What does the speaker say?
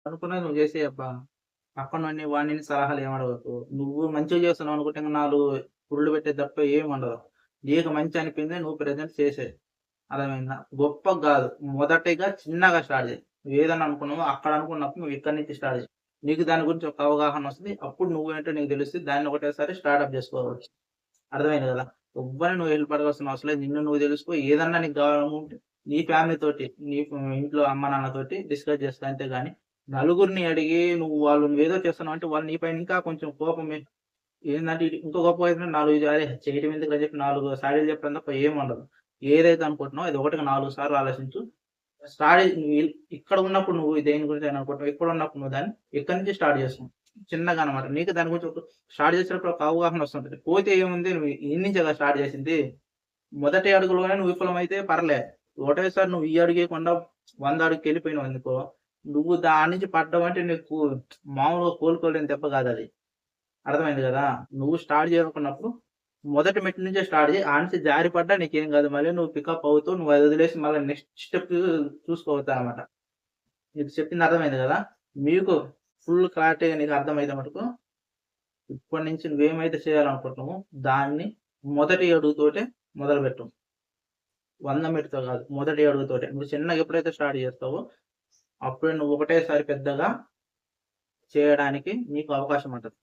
అనుకున్నది నువ్వు చేసేయబ్బా! పక్కనోడిని వాడిని సలహాలు ఏమడగకు. నువ్వు మంచిగా చేస్తున్నావు అనుకుంటే ఇంక 4 పురుళ్ళు పెట్టేది తప్ప ఏముండదు. నీకు మంచి అనిపింది నువ్వు ప్రెజెంట్ చేసేయి. అర్థమైందా? గొప్పగా గాదు. మొదటిగా చిన్నగా స్టార్ట్ చెయి. నువ్వేదన్నా అనుకున్నావో అక్కడ అనుకున్నప్పుడు నువ్వు ఇక్కడి నుంచి స్టార్ట్ చెయి. నీకు దాని గురించి ఒక అవగాహనొస్తది. అప్పుడు నువ్వేంటో నీకు తెలుస్తది. దాన్ని ఒకటేసారి స్టార్టప్ జేసుకోవచ్చు. అర్థమైంది గదా! ఎవ్వరిని నువ్వు హెల్ప్ అడగాల్సిన అవసరం లేదు. నిన్ను నువ్వు తెలుసుకో. ఏదన్నా నీకు గావాలనుకుంటే నీ ఫ్యామిలీ తోటి, నీ ఇంట్లో అమ్మ, నాన్నతోటి డిస్కస్ చేసుకో అంతేగాని నలుగురిని అడిగి వాళ్ళు నువ్వేదో చేస్తున్నావంటే వాళ్ళు నీ పైన ఇంకా కొంచెం కోపం ఏందంటే ఇంకో గొప్పగేంటంటే 4 అరే! చేయటం ఎందుకులే చెప్పి 4 సాడీలు చెప్పడం తప్ప ఏముండదు. ఏదైతే అనుకుంటున్నావో అది ఒకటికి 4 సార్లు ఆలోచించు. నువ్వు ఇక్కడ ఉన్నప్పుడు నువ్వు దేని గురించైనా అనుకుంటున్నావు. ఇక్కడున్నప్పుడు నువ్వు దాన్ని ఇక్కడి నుంచి స్టార్ట్ చేస్తున్నావు. చిన్నగా అన్నమాట. నీకు దాని గురించి స్టార్ట్ చేసేటప్పుడు ఒక అవగాహన వస్తుంటది. పోతే ఏముంది నువ్వు ఈడ నుంచే కదా స్టార్ట్ చేసింది. మొదటి అడుగులోనే నువ్వు విఫలమైతే పర్లే. ఒకటేసారి నువ్వు ఈ అడుగేయకుండా 100 అడుగుకెళ్ళిపోయినావనుకో, నువ్వు దాని నుంచి పడ్డావంటే నీకు మామూలుగా కోలుకోలేని దెబ్బ కాదది. అర్థమైంది గదా! నువ్వు స్టార్ట్ చేయాలనుకున్నప్పుడు మొదటి మెట్టు నుంచే స్టార్ట్ చెయి. ఆడ నుంచి జారిపడ్డా నీకేం గాదు. మళ్ళీ నువ్వు పికప్ అవుతూ నువ్వు అది వదిలేసి మళ్ళీ నెక్స్ట్ స్టెప్ చూసుకోవద్దనమాట. నీకు చెప్పింది అర్థమైంది గదా! మీకు ఫుల్ క్లారిటీగా నీకు అర్థమైతే మటుకు ఇప్పటి నుంచి నువ్వేమైతే చేయాలనుకుంటున్నావో దాన్ని మొదటి అడుగుతోటే మొదలుపెట్టు. 100 మెట్టుతో గాదు. మొదటి అడుగుతోటే. నువ్వు చిన్నగా ఎప్పుడైతే స్టార్ట్ చేస్తావో అప్పుడే నువ్వు ఒకటేసారి పెద్దగా చేయడానికి నీకు అవకాశం ఉంటది.